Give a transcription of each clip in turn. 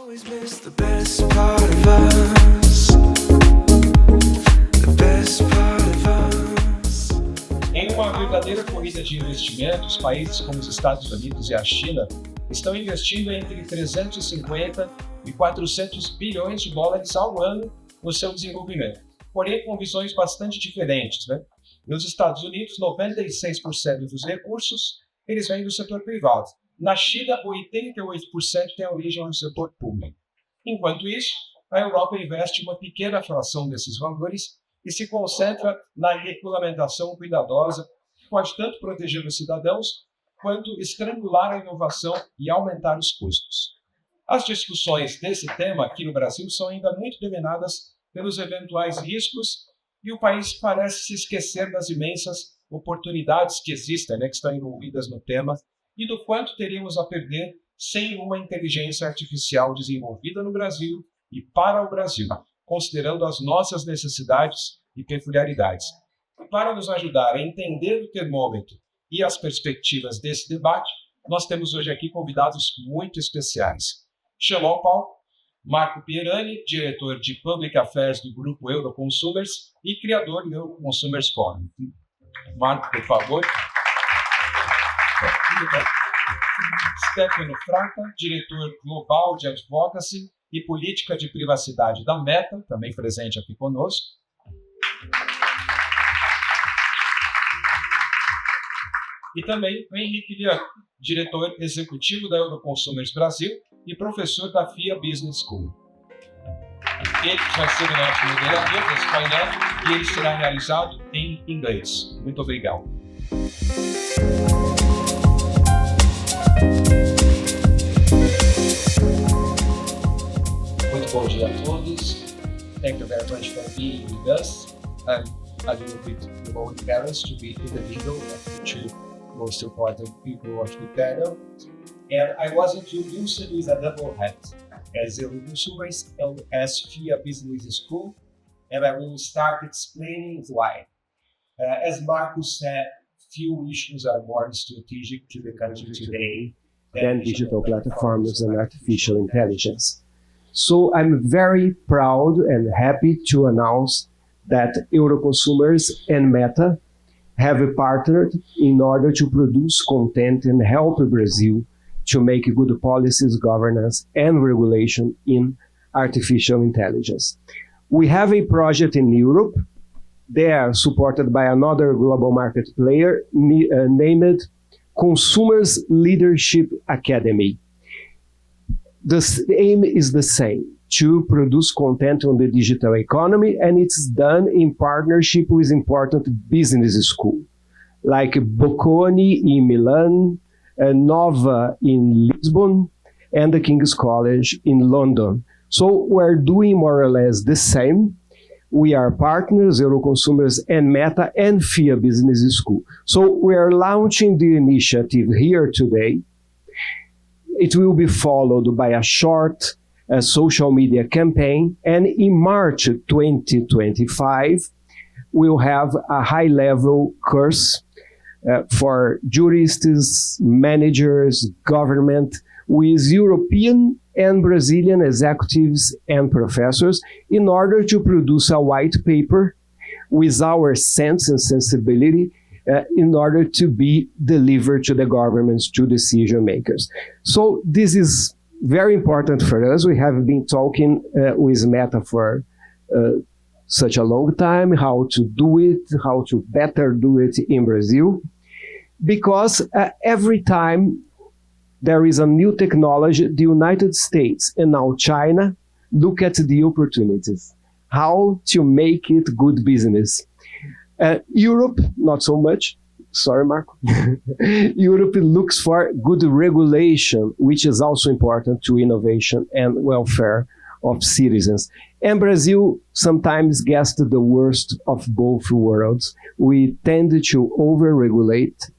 always miss the best part of us. The best part of us. Em uma verdadeira corrida de investimentos, países como os Estados Unidos e a China estão investindo entre 350 e 400 bilhões de dólares ao ano no seu desenvolvimento, porém com visões bastante diferentes, né? Nos Estados Unidos, 96% dos recursos eles vêm do setor privado. Na China, 88% tem origem no setor público. Enquanto isso, a Europa investe uma pequena fração desses valores e se concentra na regulamentação cuidadosa, que pode tanto proteger os cidadãos quanto estrangular a inovação e aumentar os custos. As discussões desse tema aqui no Brasil são ainda muito dominadas pelos eventuais riscos e o país parece se esquecer das imensas oportunidades que existem, que estão envolvidas no tema, e do quanto teríamos a perder sem uma inteligência artificial desenvolvida no Brasil e para o Brasil, considerando as nossas necessidades e peculiaridades. E para nos ajudar a entender o termômetro e as perspectivas desse debate, nós temos hoje aqui convidados muito especiais. Chamo ao palco Marco PIERANI, diretor de Public Affairs do Grupo Euroconsumers e criador do Euroconsumers Forum. Marco, por favor. STEFANO FRATTA, diretor global de Advocacy e Política de Privacidade da Meta, também presente aqui conosco. E também o HENRIQUE, diretor executivo da Euroconsumers Brasil e professor da FIA Business School. Ele vai ser o nosso moderador desse painel e ele será realizado em inglês. Muito obrigado. Muito bom dia a todos. Thank you very much for being with us. I'm a little bit embarrassed to be in the middle of the two most important people of the panel. And I was introduced with a double hat as Euroconsumers and as FIA Business School, and I will start explaining why. As Marcus said, few issues are more strategic to the country today than digital platforms and artificial intelligence. So I'm very proud and happy to announce that Euroconsumers and Meta have partnered in order to produce content and help Brazil to make good policies, governance, and regulation in artificial intelligence. We have a project in Europe. They are supported by another global market player named Consumers Leadership Academy. The aim is the same, to produce content on the digital economy, and it's done in partnership with important business schools, like Bocconi in Milan, Nova in Lisbon, and the King's College in London. So we're doing more or less the same. We are partners, Euroconsumers and Meta and FIA Business School. So we are launching the initiative here today. It will be followed by a short social media campaign, and in March 2025, we'll have a high-level course for jurists, managers, government, with European and Brazilian executives and professors in order to produce a white paper with our sense and sensibility in order to be delivered to the governments, to decision makers. So this is very important for us. We have been talking with Meta for such a long time, how to do it, how to better do it in Brazil, because every time there is a new technology, the United States and now China look at the opportunities, how to make it good business. Europe, not so much. Sorry, Marco. Europe looks for good regulation, which is also important to innovation and welfare of citizens. And Brazil sometimes gets the worst of both worlds. We tend to over-regulate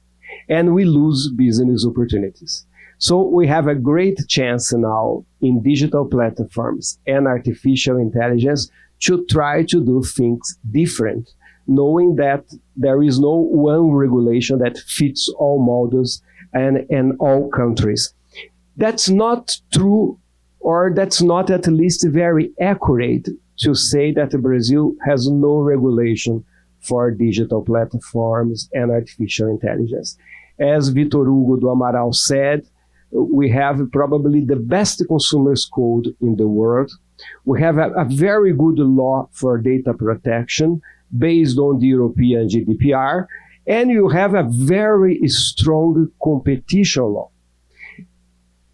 and we lose business opportunities. So we have a great chance now in digital platforms and artificial intelligence to try to do things different, knowing that there is no one regulation that fits all models and all countries. That's not true or that's not at least very accurate to say that Brazil has no regulation for digital platforms and artificial intelligence. As Vitor Hugo do Amaral said, we have probably the best consumers code in the world. We have a very good law for data protection based on the European GDPR, and you have a very strong competition law.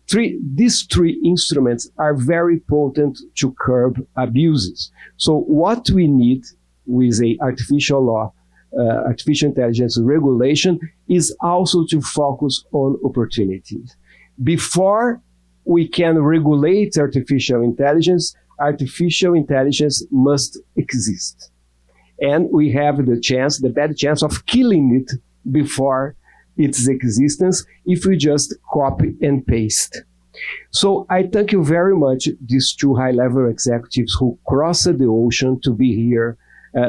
These three instruments are very potent to curb abuses. So what we need with a artificial law, artificial intelligence regulation, is also to focus on opportunities. Before we can regulate artificial intelligence must exist. And we have the bad chance of killing it before its existence if we just copy and paste. So I thank you very much, these two high-level executives who crossed the ocean to be here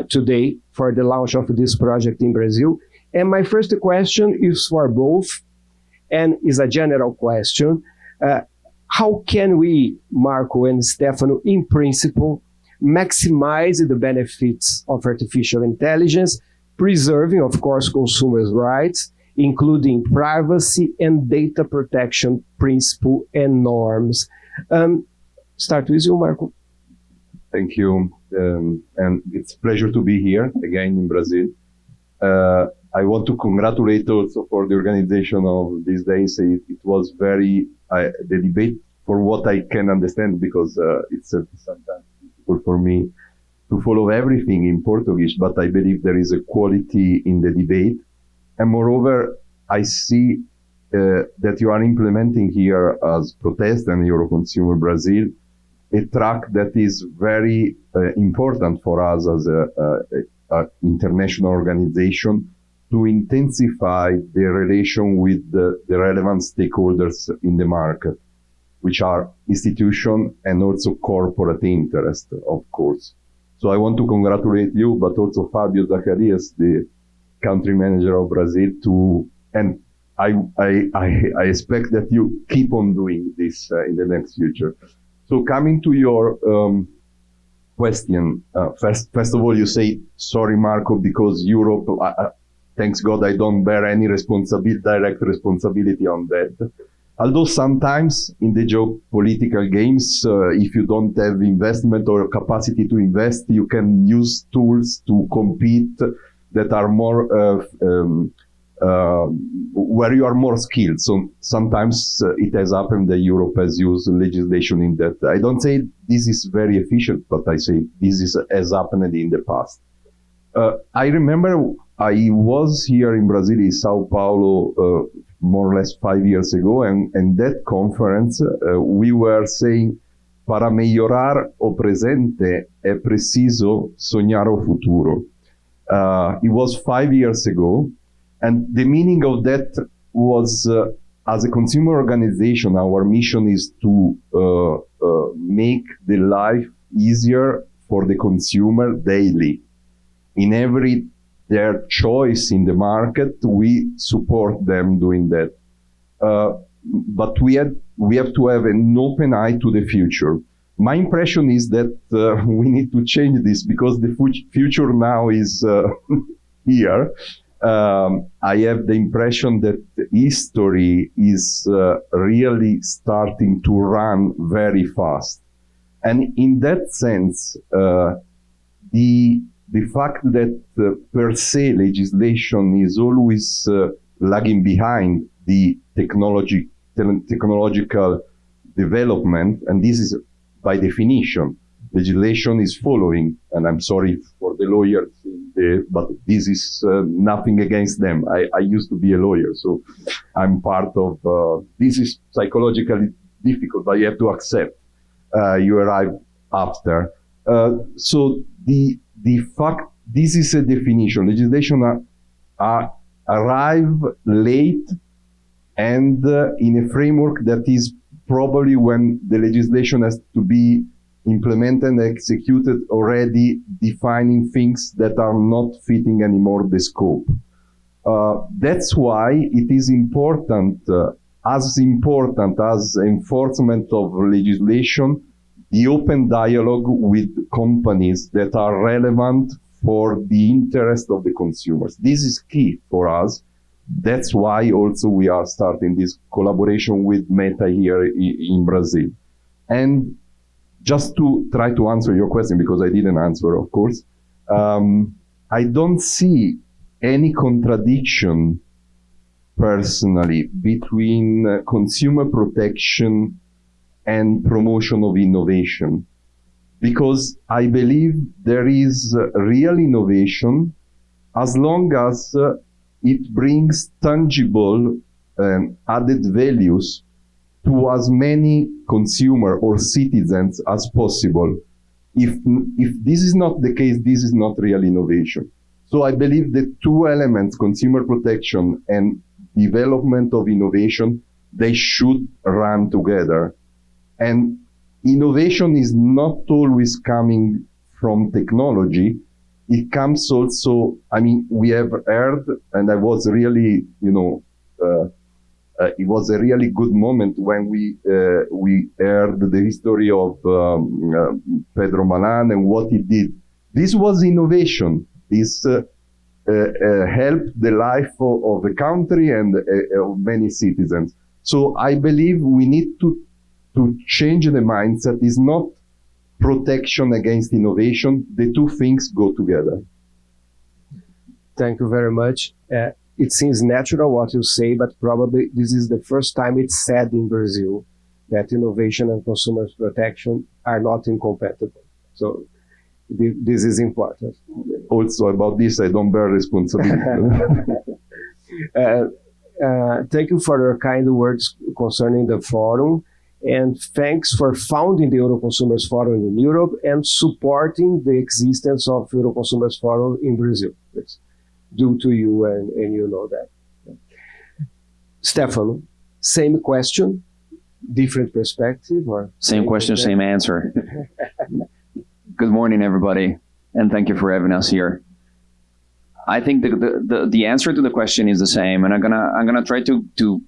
today for the launch of this project in Brazil. And my first question is for both, and is a general question. How can we, Marco and Stefano, in principle, maximize the benefits of artificial intelligence, preserving, of course, consumers' rights, including privacy and data protection principle and norms? Start with you, Marco. Thank you. And it's a pleasure to be here again in Brazil. I want to congratulate also for the organization of these days. It was very, the debate, for what I can understand, because it's sometimes difficult for me to follow everything in Portuguese, but I believe there is a quality in the debate. And moreover, I see that you are implementing here as Protest and Euroconsumers Brasil a track that is very important for us as an international organization to intensify the relation with the relevant stakeholders in the market, which are institutions and also corporate interest, of course. So I want to congratulate you, but also Fabio Zacarias, the country manager of Brazil, and I expect that you keep on doing this in the next future. So coming to your question, first of all, you say, sorry, Marco, because Europe, thanks God, I don't bear any direct responsibility on that. Although sometimes in the geopolitical games, if you don't have investment or capacity to invest, you can use tools to compete that are more, where you are more skilled. So sometimes it has happened that Europe has used legislation in that. I don't say this is very efficient, but I say this has happened in the past. I remember I was here in Brazil, in Sao Paulo, more or less 5 years ago, and that conference, we were saying, para melhorar o presente é preciso sonhar o futuro. It was 5 years ago, and the meaning of that was, as a consumer organization, our mission is to make the life easier for the consumer daily. In their choice in the market, we support them doing that. But we have to have an open eye to the future. My impression is that we need to change this because the future now is here. I have the impression that history is really starting to run very fast. And in that sense, the fact that per se legislation is always lagging behind the technological development, and this is by definition, legislation is following, and I'm sorry for the lawyers, but this is nothing against them. I used to be a lawyer, so I'm part of, this is psychologically difficult, but you have to accept you arrive after. So the fact, this is a definition. Legislation arrive late and in a framework that is probably when the legislation has to be implemented and executed already defining things that are not fitting anymore the scope. That's why it is important as important as enforcement of legislation, the open dialogue with companies that are relevant for the interest of the consumers. This is key for us. That's why also we are starting this collaboration with Meta here in Brazil. And just to try to answer your question, because I didn't answer, of course, I don't see any contradiction personally between consumer protection and promotion of innovation, because I believe there is real innovation as long as it brings tangible added values to as many consumer or citizens as possible. If this is not the case, this is not real innovation. So I believe the two elements, consumer protection and development of innovation, they should run together. And innovation is not always coming from technology. It comes also, I mean, we have heard, and I was really, it was a really good moment when we heard the history of Pedro Malan and what he did. This was innovation. This helped the life of the country and of many citizens. So I believe we need to change the mindset. It's not protection against innovation. The two things go together. Thank you very much. It seems natural what you say, but probably this is the first time it's said in Brazil that innovation and consumer protection are not incompatible. So this is important. Also about this, I don't bear responsibility. Thank you for your kind words concerning the forum, and thanks for founding the Euroconsumers Forum in Europe and supporting the existence of Euroconsumers Forum in Brazil. It's due to you, and you know that. Stefano, same question, different perspective, or same question, same answer. Good morning, everybody, and thank you for having us here. I think the answer to the question is the same, and I'm gonna try to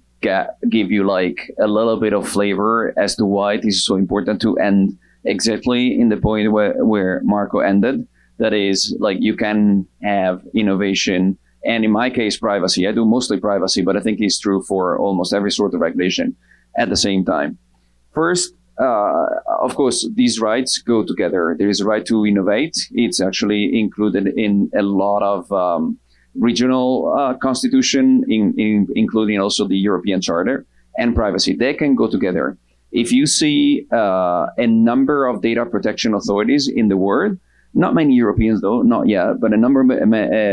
give you like a little bit of flavor as to why this is so important to end exactly in the point where Marco ended. That is, like, you can have innovation, and in my case, privacy. I do mostly privacy, but I think it's true for almost every sort of regulation at the same time. First, of course, these rights go together. There is a right to innovate. It's actually included in a lot of regional constitution, including also the European Charter, and privacy. They can go together. If you see a number of data protection authorities in the world, not many Europeans though, not yet, but a number of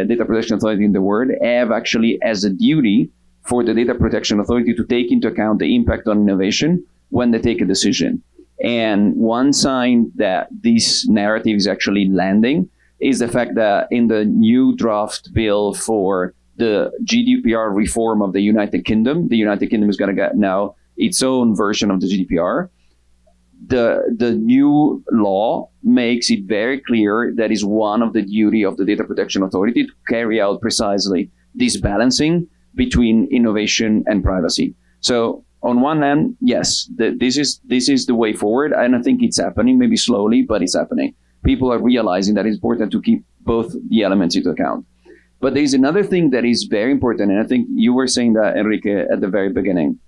data protection authorities in the world have actually as a duty for the data protection authority to take into account the impact on innovation when they take a decision. And one sign that this narrative is actually landing is the fact that in the new draft bill for the GDPR reform of the United Kingdom is going to get now its own version of the GDPR. The new law makes it very clear that is one of the duty of the data protection authority to carry out precisely this balancing between innovation and privacy. So on one hand, yes, this is the way forward, and I think it's happening, maybe slowly, but it's happening. People are realizing that it's important to keep both the elements into account. But there's another thing that is very important, and I think you were saying that, Henrique, at the very beginning.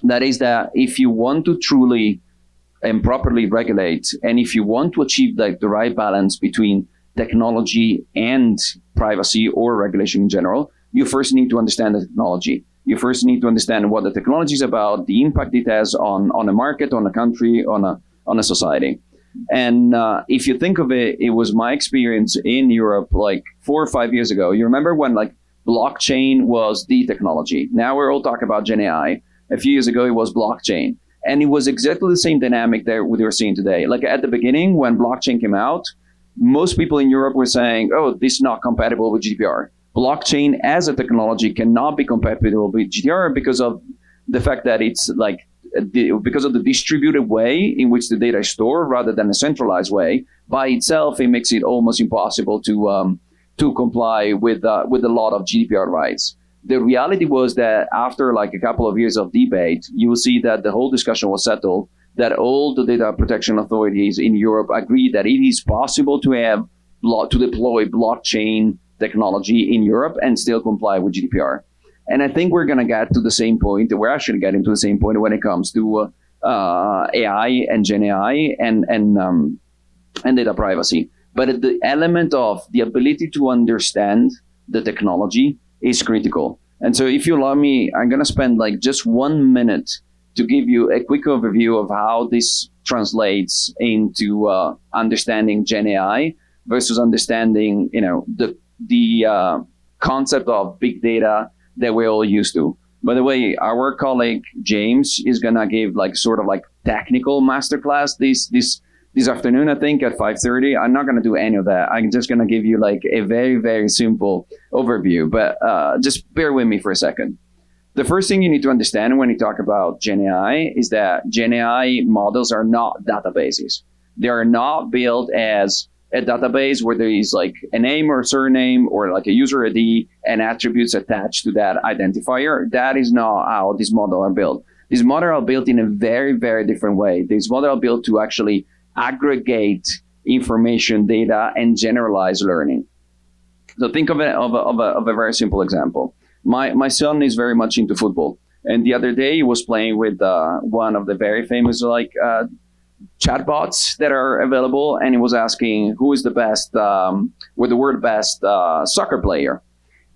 That is that if you want to truly and properly regulate, and if you want to achieve like the right balance between technology and privacy or regulation in general, you first need to understand the technology. You first need to understand what the technology is about, the impact it has on a market, on a country, on a society. And if you think of it, it was my experience in Europe like 4 or 5 years ago. You remember when like blockchain was the technology. Now we're all talking about Gen AI. A few years ago, it was blockchain. And it was exactly the same dynamic that we're seeing today. Like at the beginning, when blockchain came out, most people in Europe were saying, oh, this is not compatible with GDPR. Blockchain as a technology cannot be compatible with GDPR because of the fact that it's like, because of the distributed way in which the data is stored rather than a centralized way. By itself, it makes it almost impossible to comply with a lot of GDPR rights. The reality was that after like a couple of years of debate, you will see that the whole discussion was settled, that all the data protection authorities in Europe agreed that it is possible to have to deploy blockchain technology in Europe and still comply with GDPR. And I think we're going to get to the same point. We're actually getting to the same point when it comes to AI and Gen AI and data privacy. But the element of the ability to understand the technology is critical. And so if you allow me, I'm going to spend like just 1 minute to give you a quick overview of how this translates into understanding Gen AI versus understanding, the concept of big data that we're all used to. By the way, our colleague James is going to give like sort of like technical masterclass this afternoon, I think, at 5:30. I'm not going to do any of that. I'm just going to give you like a very, very simple overview. But just bear with me for a second. The first thing you need to understand when you talk about Gen AI is that Gen AI models are not databases. They are not built as a database where there is like a name or surname or like a user ID and attributes attached to that identifier. That is not how these models are built. These models are built in a very, very different way. These models are built to actually aggregate information, data, and generalize learning. So think of a very simple example. My son is very much into football, and the other day he was playing with one of the very famous chatbots that are available, and he was asking who is the best, with the word best, soccer player,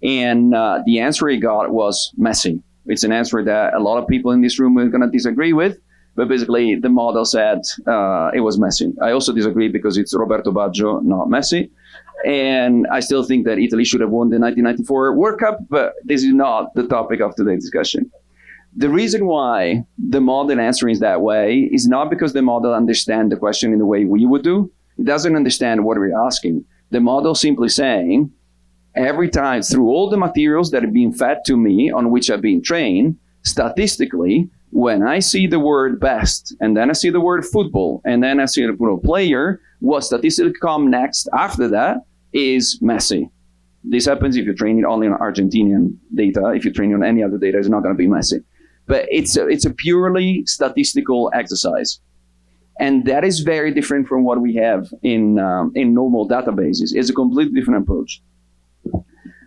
and the answer he got was Messi. It's an answer that a lot of people in this room are going to disagree with. But basically, the model said it was Messi. I also disagree because it's Roberto Baggio, not Messi. And I still think that Italy should have won the 1994 World Cup, but this is not the topic of today's discussion. The reason why the model answering that way is not because the model understands the question in the way we would do. It doesn't understand what we're asking. The model simply saying, every time through all the materials that are being fed to me on which I've been trained, statistically, when I see the word best, and then I see the word football, and then I see the word player, what statistically come next after that is Messi. This happens if you're training only on Argentinian data. If you're training on any other data, it's not going to be Messi. But it's a purely statistical exercise. And that is very different from what we have in normal databases. It's a completely different approach.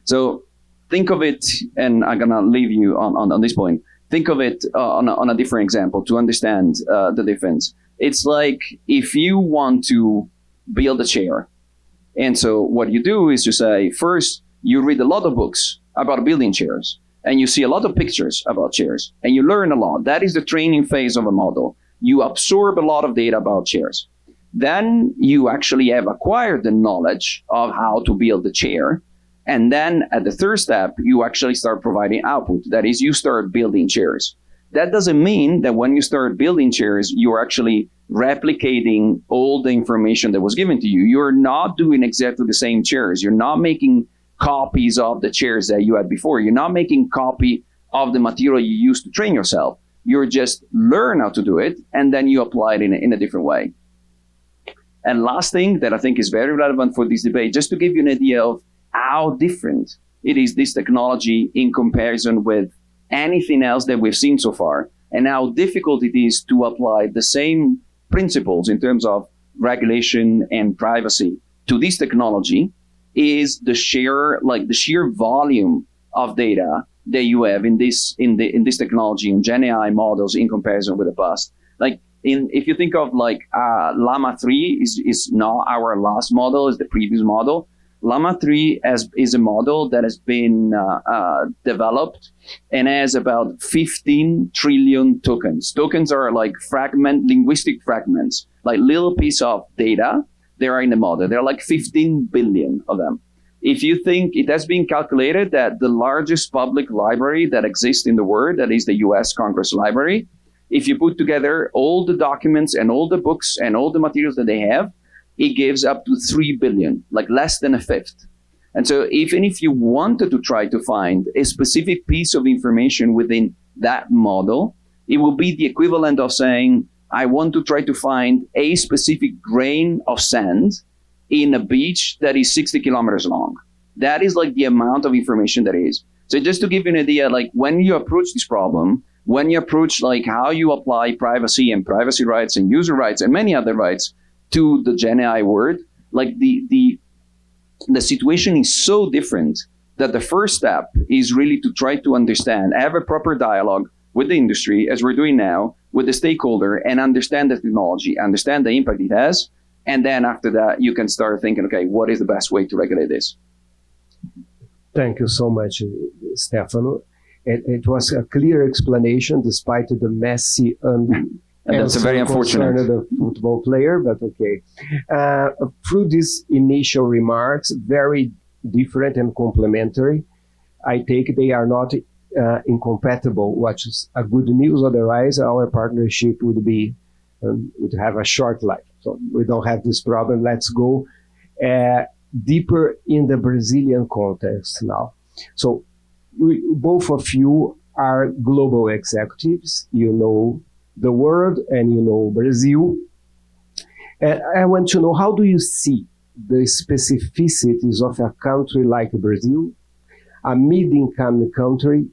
So think of it, and I'm going to leave you on this point. Think of it on a different example to understand the difference. It's like if you want to build a chair. And so what you do is you say, first, you read a lot of books about building chairs. And you see a lot of pictures about chairs. And you learn a lot. That is the training phase of a model. You absorb a lot of data about chairs. Then you actually have acquired the knowledge of how to build the chair. And then at the third step, you actually start providing output. That is, you start building chairs. That doesn't mean that when you start building chairs, you're actually replicating all the information that was given to you. You're not doing exactly the same chairs. You're not making copies of the chairs that you had before. You're not making copy of the material you used to train yourself. You're just learn how to do it, and then you apply it in a different way. And last thing that I think is very relevant for this debate, just to give you an idea of how different it is, this technology, in comparison with anything else that we've seen so far, and how difficult it is to apply the same principles in terms of regulation and privacy to this technology, is the sheer volume of data that you have in this technology, in Gen AI models, in comparison with the past. If you think of Llama 3 is not our last model, is the previous model. Llama 3 is a model that has been developed and has about 15 trillion tokens. Tokens are like linguistic fragments, like little piece of data. They are in the model. There are like 15 billion of them. If you think, it has been calculated that the largest public library that exists in the world, that is the US Congress Library, if you put together all the documents and all the books and all the materials that they have, it gives up to 3 billion, like less than a fifth. And so even if you wanted to try to find a specific piece of information within that model, it will be the equivalent of saying, I want to try to find a specific grain of sand in a beach that is 60 kilometers long. That is like the amount of information that is. So just to give you an idea, like when you approach this problem, when you approach like how you apply privacy and privacy rights and user rights and many other rights to the Gen AI world, like the situation is so different that the first step is really to try to understand, have a proper dialogue with the industry, as we're doing now, with the stakeholder, and understand the technology, understand the impact it has. And then after that, you can start thinking, okay, what is the best way to regulate this? Thank you so much, Stefano. It was a clear explanation despite the messy and that's a very unfortunate concern of the football player, but okay. Through these initial remarks, very different and complementary, I take they are not incompatible, which is a good news. Otherwise, our partnership would be would have a short life. So we don't have this problem. Let's go deeper in the Brazilian context now. So both of you are global executives. You know the world and you know Brazil. And I want to know, how do you see the specificities of a country like Brazil, a mid-income country,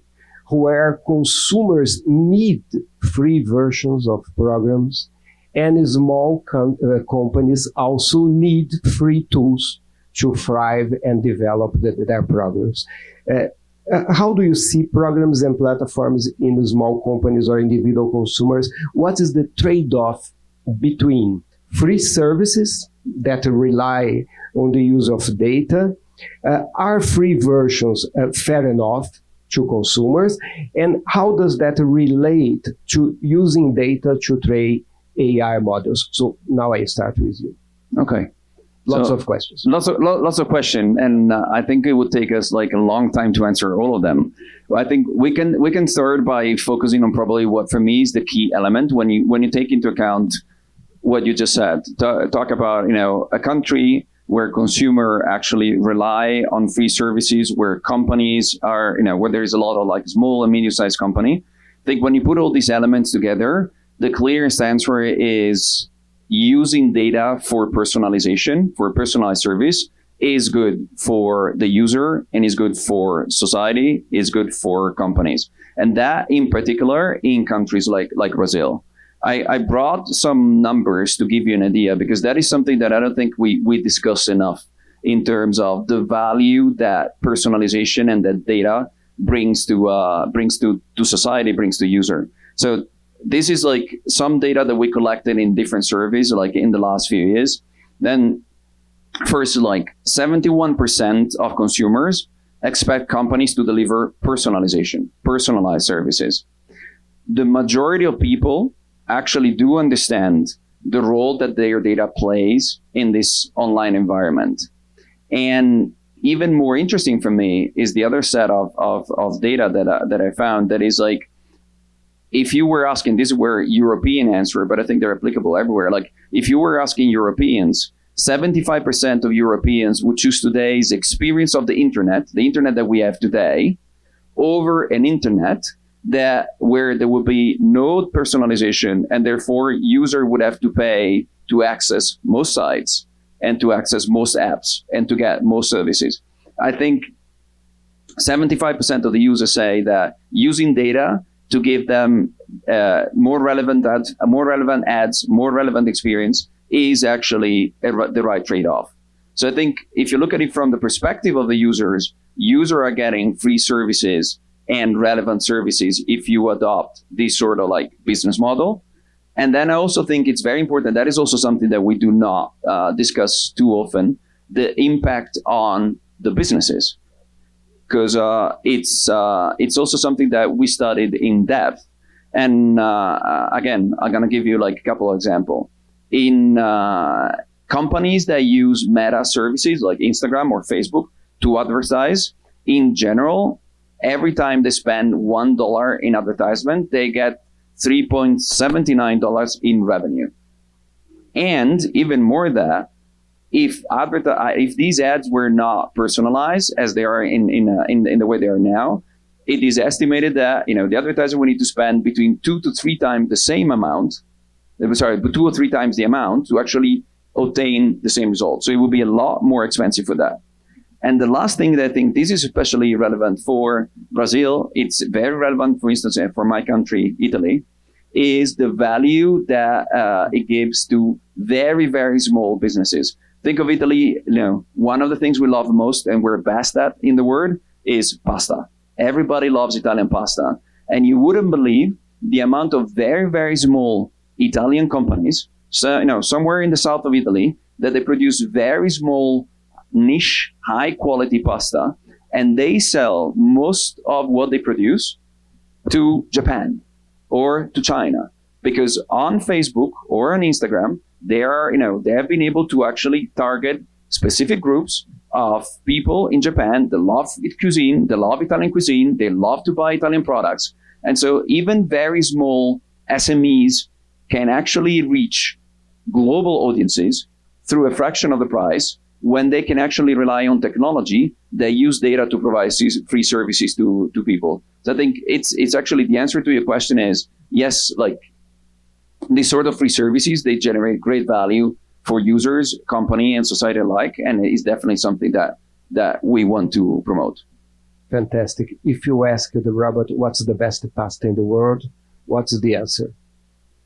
where consumers need free versions of programs and small companies also need free tools to thrive and develop their programs? How do you see programs and platforms in small companies or individual consumers? What is the trade-off between free services that rely on the use of data? Are free versions fair enough to consumers? And how does that relate to using data to train AI models? So now I start with you. Okay. Lots of questions. Lots of questions, and I think it would take us like a long time to answer all of them. I think we can start by focusing on probably what for me is the key element when you take into account what you just said. Talk about a country where consumer actually rely on free services, where companies are where there is a lot of like small and medium-sized company. I think when you put all these elements together, the clearest answer is using data for personalization, for personalized service, is good for the user and is good for society, is good for companies. And that in particular in countries like Brazil. I brought some numbers to give you an idea, because that is something that I don't think we discuss enough in terms of the value that personalization and that data brings to society, brings to user. So this is like some data that we collected in different surveys, like in the last few years. Then first, like 71% of consumers expect companies to deliver personalized services. The majority of people actually do understand the role that their data plays in this online environment. And even more interesting for me is the other set of data that I found that is like, if you were asking, this is where European answer, but I think they're applicable everywhere. Like if you were asking Europeans, 75% of Europeans would choose today's experience of the internet that we have today, over an internet where there would be no personalization, and therefore user would have to pay to access most sites and to access most apps and to get most services. I think 75% of the users say that using data to give them more relevant ads, more relevant experience is actually the right trade-off. So I think if you look at it from the perspective of the users are getting free services and relevant services if you adopt this sort of like business model. And then I also think it's very important, that is also something that we do not discuss too often, the impact on the businesses. Because it's also something that we studied in depth. And again, I'm going to give you like a couple of examples. In companies that use meta services like Instagram or Facebook to advertise, in general, every time they spend $1 in advertisement, they get $3.79 in revenue. And even more that, if these ads were not personalized as they are in the way they are now, it is estimated that the advertiser will need to spend between 2 to 3 times the same amount. 2 or 3 times the amount to actually obtain the same result. So it will be a lot more expensive for that. And the last thing that I think this is especially relevant for Brazil, it's very relevant, for instance, for my country, Italy, is the value that it gives to very, very small businesses. Think of Italy, one of the things we love most and we're best at in the world is pasta. Everybody loves Italian pasta. And you wouldn't believe the amount of very, very small Italian companies, somewhere in the south of Italy, that they produce very small, niche, high quality pasta, and they sell most of what they produce to Japan or to China, because on Facebook or on Instagram, they have been able to actually target specific groups of people in Japan that love cuisine, they love Italian cuisine, they love to buy Italian products. And so even very small SMEs can actually reach global audiences through a fraction of the price when they can actually rely on technology that use data to provide free services to people. So I think it's actually the answer to your question is yes, like these sort of free services, they generate great value for users, company, and society alike, and it's definitely something that we want to promote. Fantastic. If you ask the robot what's the best pasta in the world, what's the answer?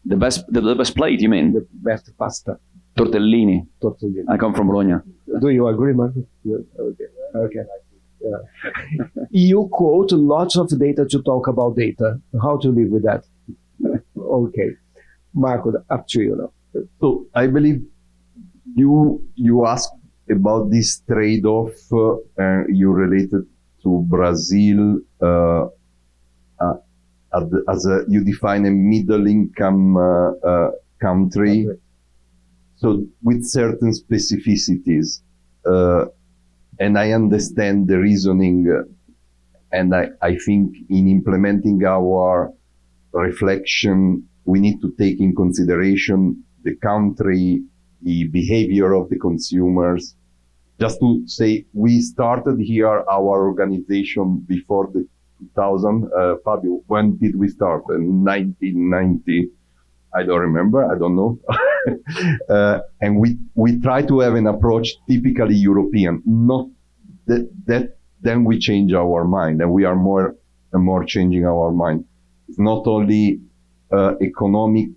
The best plate, you mean? The best pasta. Tortellini. Tortellini. I come from Bologna. Do you agree, Marco? Yeah. Okay. Yeah. You quote lots of data to talk about data. How to live with that? Okay. Marco, up to you now. So I believe you asked about this trade-off, and you related to Brazil as you define a middle-income country. Okay. So with certain specificities, and I understand the reasoning, and I think in implementing our reflection, we need to take in consideration the country, the behavior of the consumers. Just to say, we started here our organization before the 2000. Fabio, when did we start? In 1990. I don't remember. I don't know. And we try to have an approach typically European. Not that then we change our mind, and we are more and more changing our mind. It's not only economic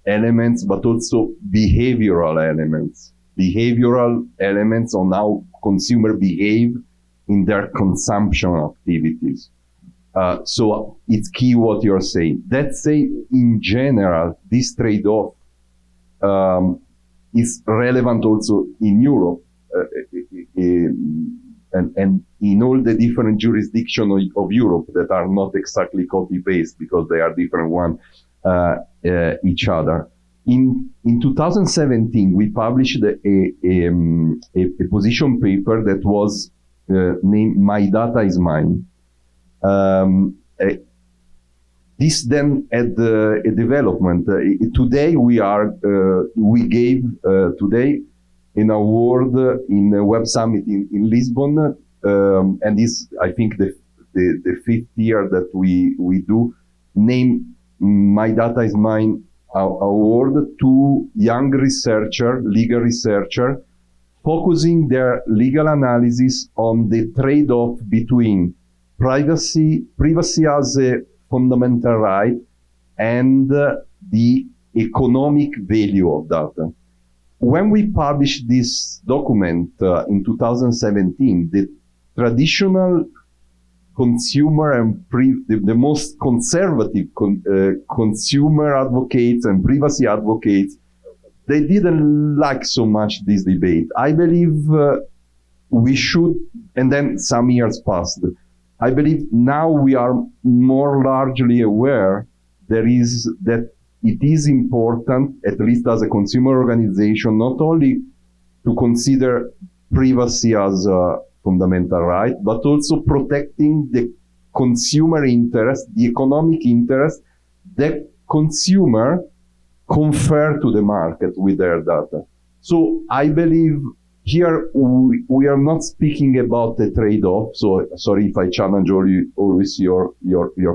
elements, but also behavioral elements. Behavioral elements on how consumers behave in their consumption activities. So it's key what you're saying. Let's say in general, this trade-off is relevant also in Europe and in all the different jurisdictions of Europe that are not exactly copy-paste because they are different one each other. In 2017, we published a position paper that was named "My Data is Mine." This then had a development. Today we gave today an award in a web summit in Lisbon, and this I think the fifth year that we do name "My Data is Mine" award to young legal researcher, focusing their legal analysis on the trade-off between privacy as a fundamental right and the economic value of data. When we published this document in 2017, the traditional consumer and the most conservative consumer advocates and privacy advocates, they didn't like so much this debate. I believe we should, and then some years passed. I believe now we are more largely aware that it is important, at least as a consumer organization, not only to consider privacy as a fundamental right, but also protecting the consumer interest, the economic interest that consumer confer to the market with their data. So I believe here we are not speaking about the trade-off. So sorry if I challenge always your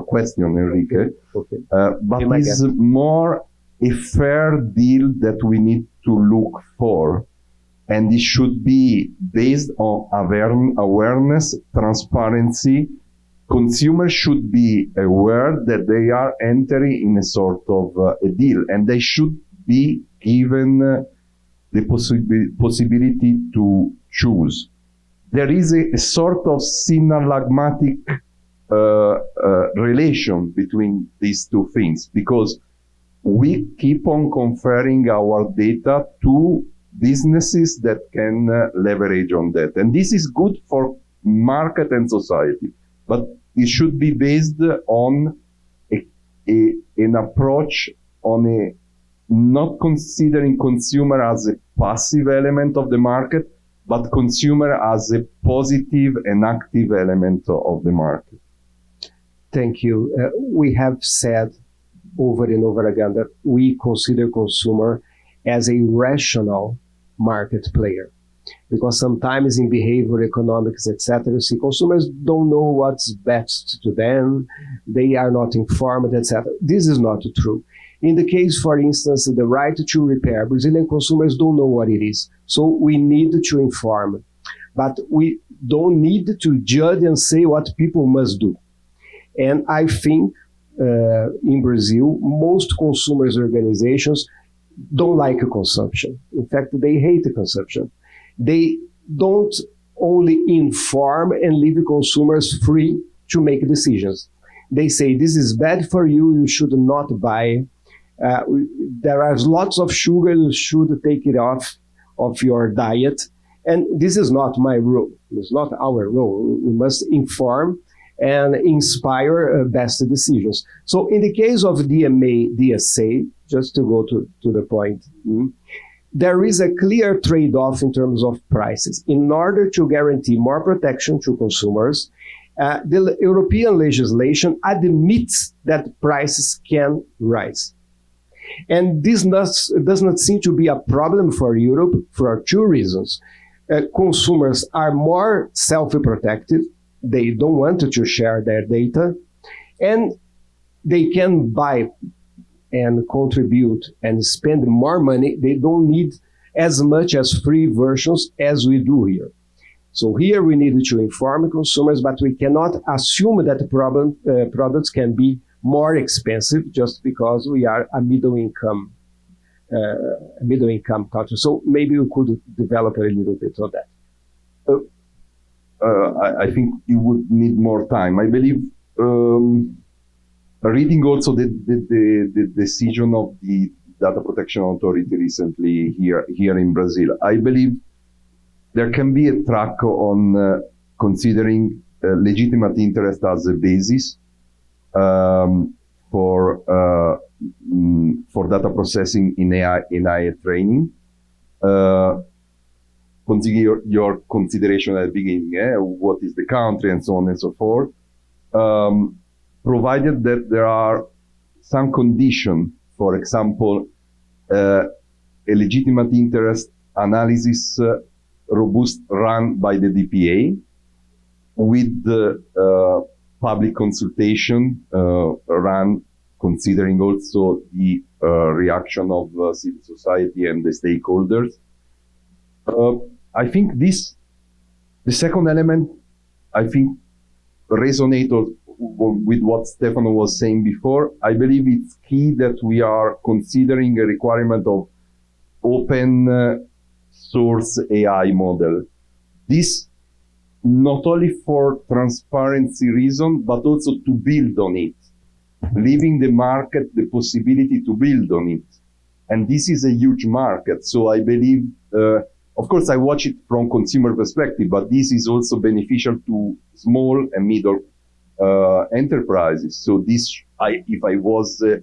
question, Enrique. Okay. But it's more a fair deal that we need to look for. and it should be based on awareness, transparency. Consumers should be aware that they are entering in a sort of a deal, and they should be given the possibility to choose. There is a sort of synallagmatic relation between these two things, because we keep on conferring our data to businesses that can leverage on that. And this is good for market and society, but it should be based on an approach on a not considering consumer as a passive element of the market, but consumer as a positive and active element of the market. Thank you. We have said over and over again that we consider consumer as a rational market player, because sometimes in behavior economics, etc., you see consumers don't know what's best to them, they are not informed, etc. This is not true. In the case, for instance, the right to repair, Brazilian consumers don't know what it is, so we need to inform, but we don't need to judge and say what people must do. And I think in Brazil, most consumers organizations don't like consumption. In fact, they hate consumption. They don't only inform and leave consumers free to make decisions. They say, this is bad for you, you should not buy. There are lots of sugar, you should take it off of your diet. And this is not my role. It's not our role. We must inform and inspire best decisions. So in the case of DMA, DSA, just to go to the point, there is a clear trade-off in terms of prices. In order to guarantee more protection to consumers, the European legislation admits that prices can rise. And this does not seem to be a problem for Europe for two reasons. Consumers are more self-protective. They don't want to share their data, and they can buy and contribute and spend more money. They don't need as much as free versions as we do here. So here we need to inform consumers, but we cannot assume that products can be more expensive just because we are a middle income country. So maybe we could develop a little bit on that. I think it would need more time. I believe reading also the decision of the Data Protection Authority recently here in Brazil, I believe there can be a track on considering legitimate interest as a basis for data processing in AI training. Consider your consideration at the beginning, what is the country and so on and so forth, provided that there are some conditions, for example, a legitimate interest analysis robust run by the DPA with the public consultation run considering also the reaction of civil society and the stakeholders. I think the second element, I think, resonates with what Stefano was saying before. I believe it's key that we are considering a requirement of open source AI model. This not only for transparency reason, but also to build on it, leaving the market the possibility to build on it. And this is a huge market. So I believe, of course, I watch it from consumer perspective, but this is also beneficial to small and middle enterprises. So this, if I was a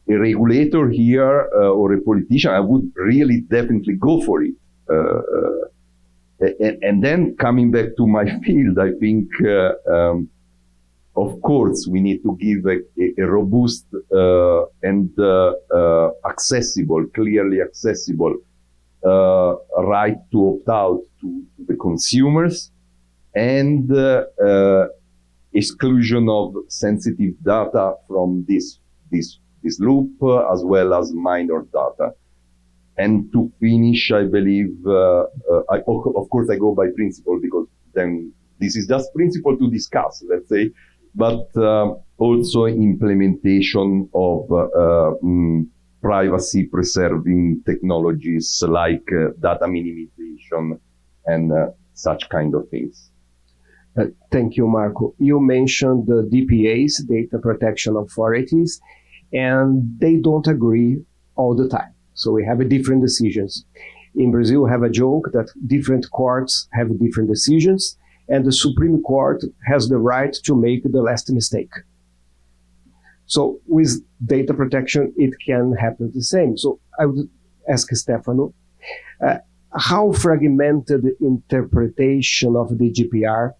regulator here or a politician, I would really definitely go for it. And then coming back to my field, I think, of course, we need to give a robust and accessible, clearly accessible right to opt out to the consumers, and exclusion of sensitive data from this this loop, as well as minor data. And to finish, I believe, of course, I go by principle because then this is just principle to discuss, let's say, but also implementation of privacy preserving technologies like data minimization and such kind of things. Thank you, Marco. You mentioned the DPAs, data protection authorities, and they don't agree all the time. So we have different decisions. In Brazil, we have a joke that different courts have different decisions, and the Supreme Court has the right to make the last mistake. So with data protection, it can happen the same. So I would ask Stefano, how fragmented interpretation of the GDPR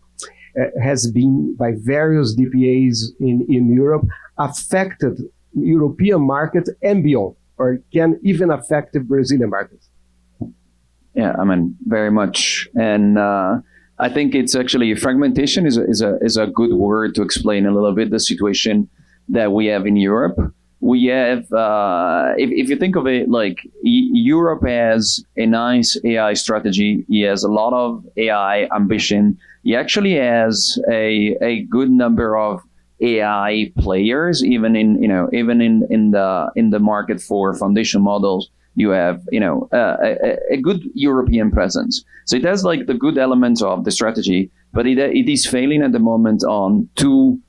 has been by various DPAs in Europe affected European market and beyond, or can even affect the Brazilian market? Yeah, I mean, very much. And I think it's actually fragmentation is a good word to explain a little bit the situation that we have in Europe. We have, if you think of it, like Europe has a nice AI strategy. He has a lot of AI ambition. He actually has a good number of AI players, even in the market for foundation models. You have, a good European presence. So it has like the good elements of the strategy, but it is failing at the moment on two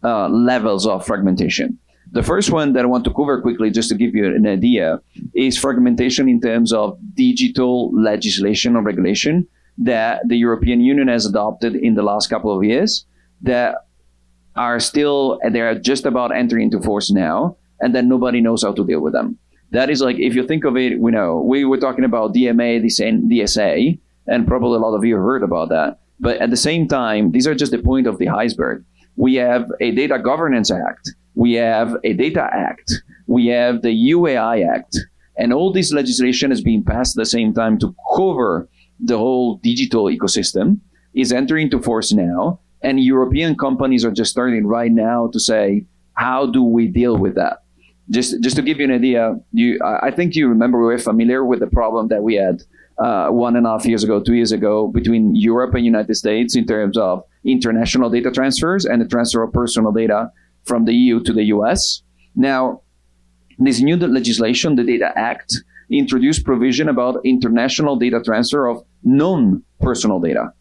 levels of fragmentation. The first one that I want to cover quickly, just to give you an idea, is fragmentation in terms of digital legislation or regulation that the European Union has adopted in the last couple of years that they're just about entering into force now, and then nobody knows how to deal with them. That is like, if you think of it, we were talking about DMA, DSA, and probably a lot of you have heard about that. But at the same time, these are just the point of the iceberg. We have a Data Governance Act. We have a Data Act. We have the UAI Act. And all this legislation is being passed at the same time to cover the whole digital ecosystem, is entering into force now. And European companies are just starting right now to say, how do we deal with that? Just to give you an idea, I think you remember we're familiar with the problem that we had 1.5 years ago, 2 years ago, between Europe and United States in terms of international data transfers and the transfer of personal data from the EU to the US. Now, this new legislation, the Data Act, introduced provision about international data transfer of non-personal data.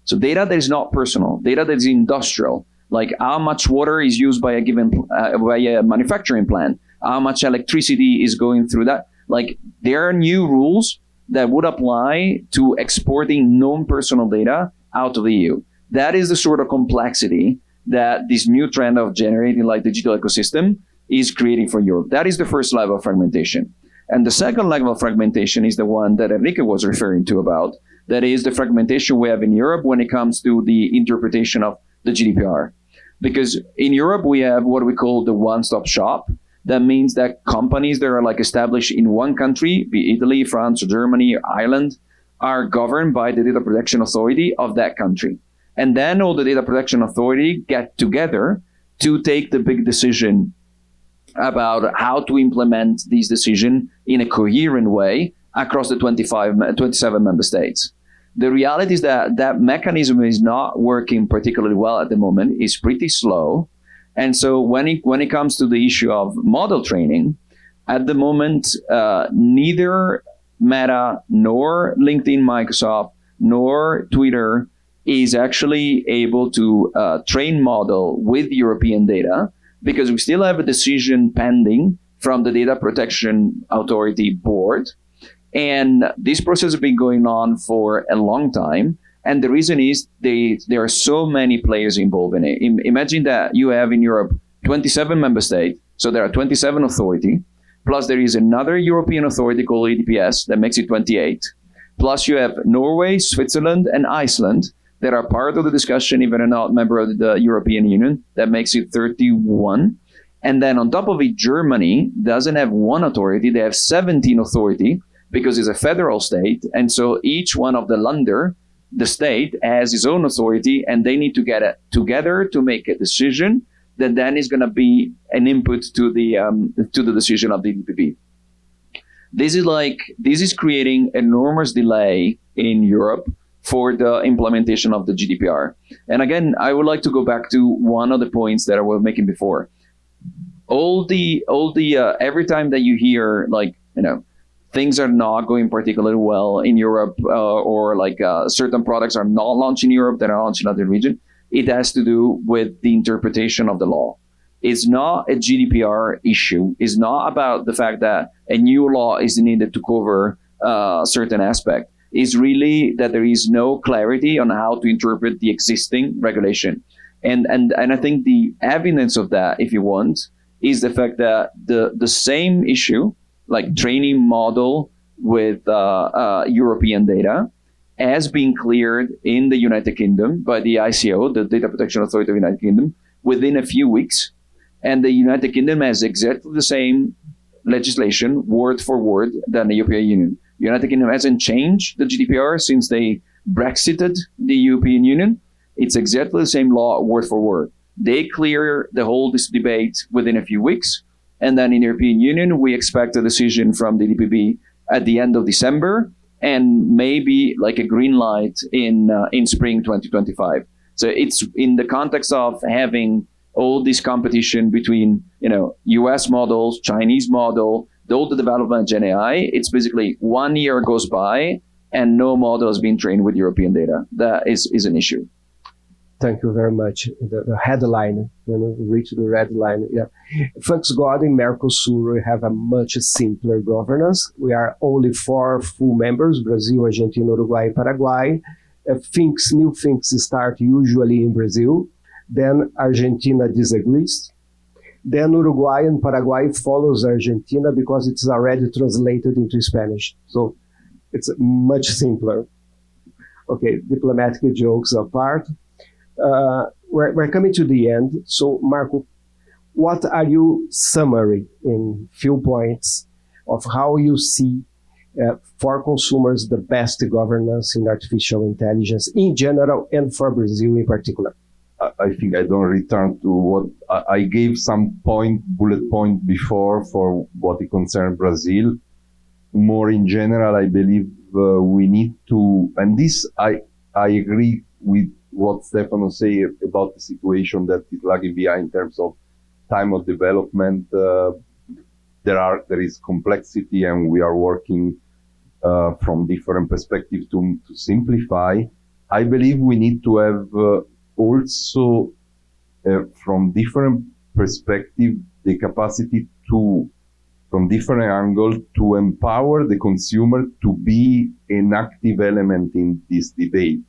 So data that is not personal, data that is industrial, like how much water is used by a given by a manufacturing plant, how much electricity is going through that. Like, there are new rules that would apply to exporting non-personal data out of the EU. That is the sort of complexity that this new trend of generating like digital ecosystem is creating for Europe. That is the first level of fragmentation. And the second level of fragmentation is the one that HENRIQUE was referring to about. That is the fragmentation we have in Europe when it comes to the interpretation of the GDPR. Because in Europe, we have what we call the one-stop shop. That means that companies that are like established in one country, be Italy, France, or Germany, or Ireland, are governed by the data protection authority of that country. And then all the data protection authority get together to take the big decision about how to implement these decisions in a coherent way across the 27 member states. The reality is that that mechanism is not working particularly well at the moment. It's pretty slow. And so when it comes to the issue of model training, at the moment, neither Meta nor LinkedIn, Microsoft, nor Twitter is actually able to train model with European data, because we still have a decision pending from the Data Protection Authority Board. And this process has been going on for a long time. And the reason is there are so many players involved in it. Imagine that you have in Europe 27 member states, so there are 27 authorities, plus there is another European authority called EDPS that makes it 28. Plus you have Norway, Switzerland, and Iceland that are part of the discussion, even are not member of the European Union, that makes it 31. And then on top of it, Germany doesn't have one authority, they have 17 authorities because it's a federal state. And so each one of the Länder, the state, has its own authority, and they need to get it together to make a decision that then is going to be an input to the decision of the DPP. This is creating enormous delay in Europe for the implementation of the GDPR. And again, I would like to go back to one of the points that I was making before. Every time that you hear things are not going particularly well in Europe, or certain products are not launched in Europe that are launched in other region, it has to do with the interpretation of the law. It's not a GDPR issue. It's not about the fact that a new law is needed to cover a certain aspect. It's really that there is no clarity on how to interpret the existing regulation. And I think the evidence of that, if you want, is the fact that the same issue, like training model with European data, has been cleared in the United Kingdom by the ICO, the Data Protection Authority of the United Kingdom, within a few weeks. And the United Kingdom has exactly the same legislation, word for word, than the European Union. The United Kingdom hasn't changed the GDPR since they Brexited the European Union. It's exactly the same law, word for word. They clear the whole this debate within a few weeks. And then in the European Union, we expect a decision from the DPP at the end of December, and maybe like a green light in spring 2025. So it's in the context of having all this competition between, US models, Chinese model, all the development of Gen AI. It's basically 1 year goes by and no model has been trained with European data. That is an issue. Thank you very much. The headline, when we reach the red line, yeah. Thanks God, in Mercosur, we have a much simpler governance. We are only 4 full members, Brazil, Argentina, Uruguay, Paraguay. New things start usually in Brazil. Then Argentina disagrees. Then Uruguay and Paraguay follows Argentina because it's already translated into Spanish. So it's much simpler. Okay, diplomatic jokes apart. We're coming to the end. So, Marco, what are your summary in few points of how you see for consumers the best governance in artificial intelligence in general and for Brazil in particular? I think I don't return to what I gave some bullet point before for what it concerns Brazil. More in general, I believe we need to, and this I agree with what Stefano said about the situation that is lagging behind in terms of time of development. There is complexity, and we are working from different perspectives to simplify. I believe we need to have also from different perspective the capacity to, from different angles, to empower the consumer to be an active element in this debate,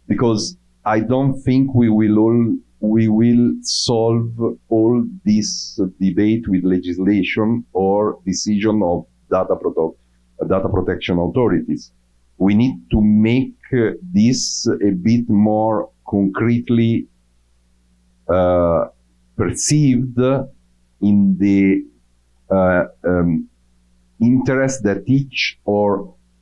because I don't think we will solve all this debate with legislation or decision of data protection authorities. We need to make this a bit more concretely perceived in the interest that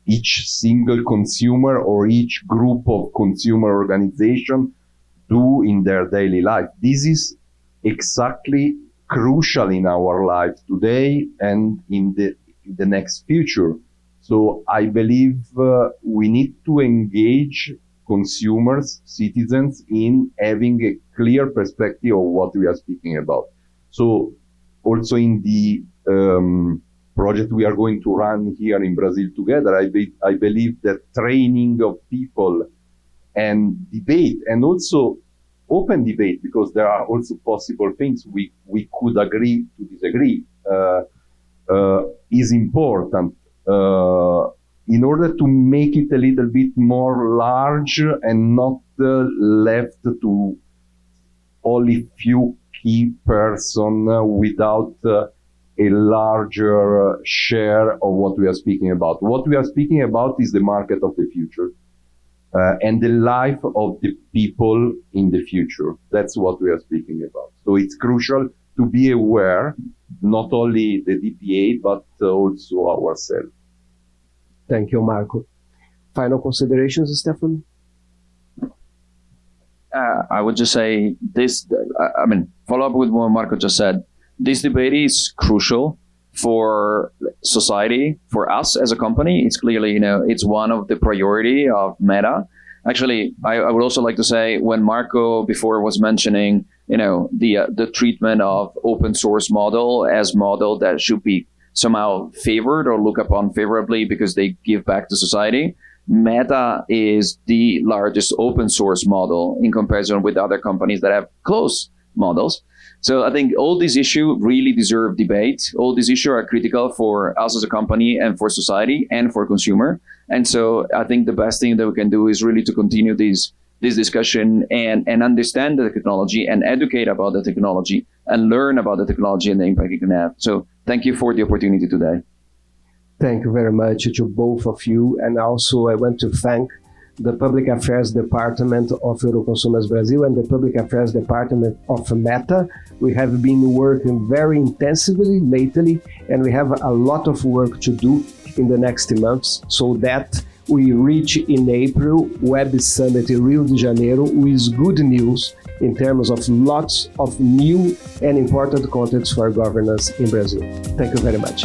each single consumer or each group of consumer organization do in their daily life. This is exactly crucial in our life today and in the next future. So I believe we need to engage consumers, citizens, in having a clear perspective of what we are speaking about. So also in the project we are going to run here in Brazil together, I believe that training of people and debate, and also open debate, because there are also possible things we could agree to disagree, is important in order to make it a little bit more large and not left to only few key person without a larger share of what we are speaking about. What we are speaking about is the market of the future and the life of the people in the future. That's what we are speaking about. So it's crucial to be aware, not only the DPA, but also ourselves. Thank you, Marco. Final considerations, Stefano? I would just say this, follow up with what Marco just said. This debate is crucial for society, for us as a company. It's clearly, it's one of the priority of Meta. Actually, I would also like to say, when Marco before was mentioning, the treatment of open source model as model that should be somehow favored or looked upon favorably because they give back to society, Meta is the largest open source model in comparison with other companies that have closed models. So I think all these issues really deserve debate. All these issues are critical for us as a company and for society and for consumer. And so I think the best thing that we can do is really to continue this discussion and understand the technology and educate about the technology and learn about the technology and the impact it can have. So thank you for the opportunity today. Thank you very much to both of you. And also I want to thank the Public Affairs Department of Euroconsumers Brasil and the Public Affairs Department of Meta. We have been working very intensively lately, and we have a lot of work to do in the next months so that we reach in April Web Summit in Rio de Janeiro with good news in terms of lots of new and important contents for governance in Brazil. Thank you very much.